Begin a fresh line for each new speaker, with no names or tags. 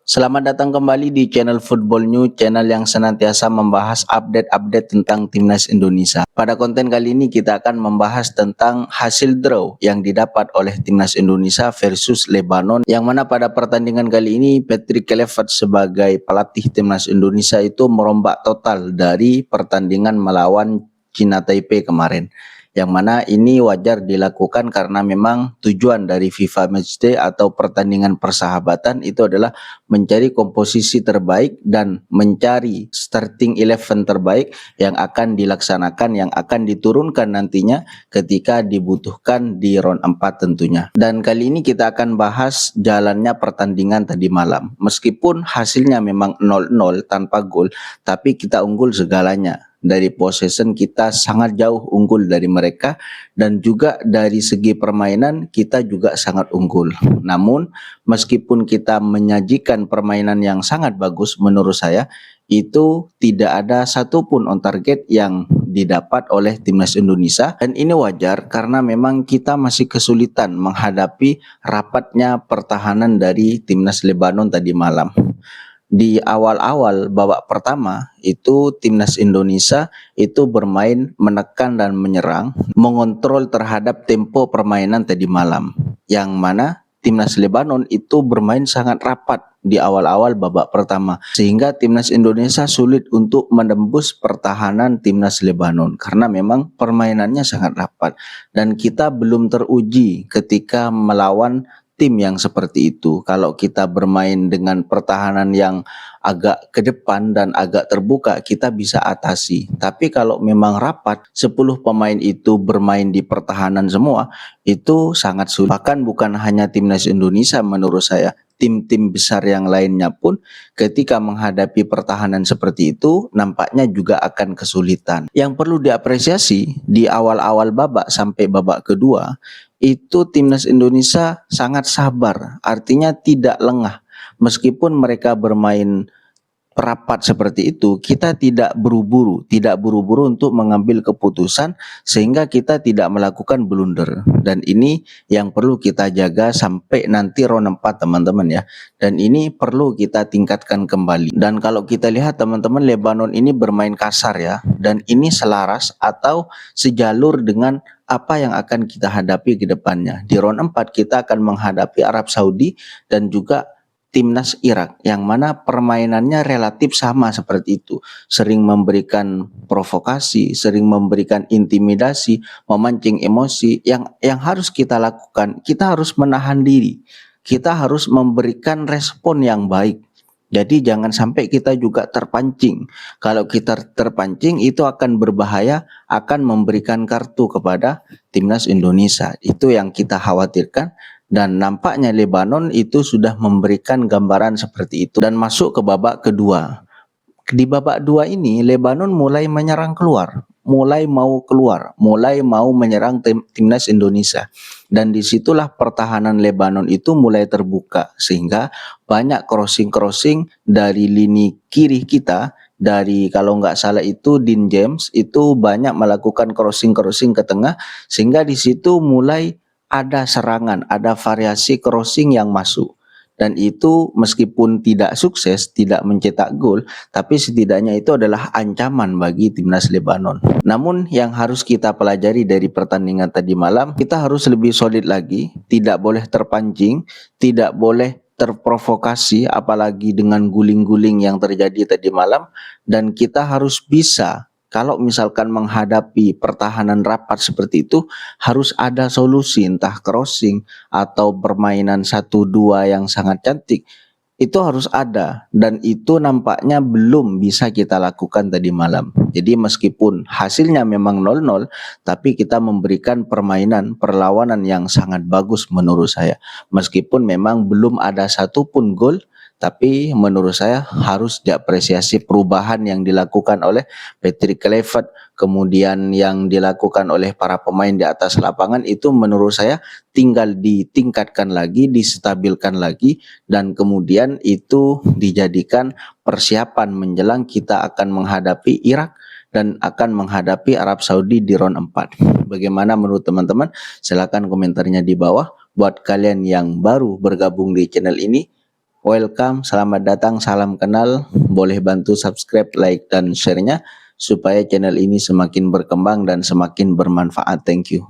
Selamat datang kembali di channel Football New, channel yang senantiasa membahas update-update tentang timnas Indonesia. Pada konten kali ini kita akan membahas tentang hasil draw yang didapat oleh timnas Indonesia versus Lebanon, yang mana pada pertandingan kali ini Patrick Kluivert sebagai pelatih timnas Indonesia itu merombak total dari pertandingan melawan China Taipei kemarin. Yang mana ini wajar dilakukan karena memang tujuan dari FIFA Matchday atau pertandingan persahabatan itu adalah mencari komposisi terbaik dan mencari starting 11 terbaik yang akan dilaksanakan, yang akan diturunkan nantinya ketika dibutuhkan di round 4 tentunya. Dan kali ini kita akan bahas jalannya pertandingan tadi malam. Meskipun hasilnya memang 0-0 tanpa gol, tapi kita unggul segalanya. Dari possession kita sangat jauh unggul dari mereka, dan juga dari segi permainan kita juga sangat unggul. Namun meskipun kita menyajikan permainan yang sangat bagus, menurut saya itu tidak ada satupun on target yang didapat oleh timnas Indonesia, dan ini wajar karena memang kita masih kesulitan menghadapi rapatnya pertahanan dari timnas Lebanon tadi malam. Di awal-awal babak pertama itu timnas Indonesia itu bermain menekan dan menyerang, mengontrol terhadap tempo permainan tadi malam, yang mana timnas Lebanon itu bermain sangat rapat di awal-awal babak pertama, sehingga timnas Indonesia sulit untuk menembus pertahanan timnas Lebanon karena memang permainannya sangat rapat, dan kita belum teruji ketika melawan tim yang seperti itu. Kalau kita bermain dengan pertahanan yang agak ke depan dan agak terbuka, kita bisa atasi. Tapi kalau memang rapat, 10 pemain itu bermain di pertahanan semua, itu sangat sulit. Bahkan bukan hanya timnas Indonesia, menurut saya tim-tim besar yang lainnya pun ketika menghadapi pertahanan seperti itu nampaknya juga akan kesulitan. Yang perlu diapresiasi di awal-awal babak sampai babak kedua, itu timnas Indonesia sangat sabar, artinya tidak lengah. Meskipun mereka bermain rapat seperti itu, kita tidak buru-buru untuk mengambil keputusan sehingga kita tidak melakukan blunder. Dan ini yang perlu kita jaga sampai nanti round 4 teman-teman ya. Dan ini perlu kita tingkatkan kembali. Dan kalau kita lihat teman-teman, Lebanon ini bermain kasar ya, dan ini selaras atau sejalur dengan apa yang akan kita hadapi ke depannya. Di round 4 kita akan menghadapi Arab Saudi dan juga timnas Irak, yang mana permainannya relatif sama seperti itu. Sering memberikan provokasi, sering memberikan intimidasi, memancing emosi. Yang harus kita lakukan, kita harus menahan diri. Kita harus memberikan respon yang baik. Jadi jangan sampai kita juga terpancing. Kalau kita terpancing itu akan berbahaya, akan memberikan kartu kepada timnas Indonesia. Itu yang kita khawatirkan. Dan nampaknya Lebanon itu sudah memberikan gambaran seperti itu dan masuk ke babak kedua. Di babak 2 ini Lebanon mulai menyerang keluar, mulai mau menyerang timnas Indonesia. Dan disitulah pertahanan Lebanon itu mulai terbuka, sehingga banyak crossing dari lini kiri kita. Dari kalau nggak salah itu Dean James itu banyak melakukan crossing ke tengah, sehingga di situ mulai ada serangan, ada variasi crossing yang masuk. Dan itu meskipun tidak sukses, tidak mencetak gol, tapi setidaknya itu adalah ancaman bagi timnas Lebanon. Namun yang harus kita pelajari dari pertandingan tadi malam, kita harus lebih solid lagi, tidak boleh terpancing, tidak boleh terprovokasi, apalagi dengan guling-guling yang terjadi tadi malam. Dan kita harus bisa, kalau misalkan menghadapi pertahanan rapat seperti itu, harus ada solusi, entah crossing atau permainan 1-2 yang sangat cantik. Itu harus ada, dan itu nampaknya belum bisa kita lakukan tadi malam. Jadi meskipun hasilnya memang 0-0, tapi kita memberikan perlawanan yang sangat bagus menurut saya. Meskipun memang belum ada satupun gol, tapi menurut saya harus diapresiasi perubahan yang dilakukan oleh Patrick Kluivert, kemudian yang dilakukan oleh para pemain di atas lapangan itu menurut saya tinggal ditingkatkan lagi, distabilkan lagi, dan kemudian itu dijadikan persiapan menjelang kita akan menghadapi Irak dan akan menghadapi Arab Saudi di round 4. Bagaimana menurut teman-teman? Silakan komentarnya di bawah. Buat kalian yang baru bergabung di channel ini, Welcome, selamat datang, salam kenal. Boleh bantu subscribe, like, dan share-nya supaya channel ini semakin berkembang dan semakin bermanfaat. Thank you.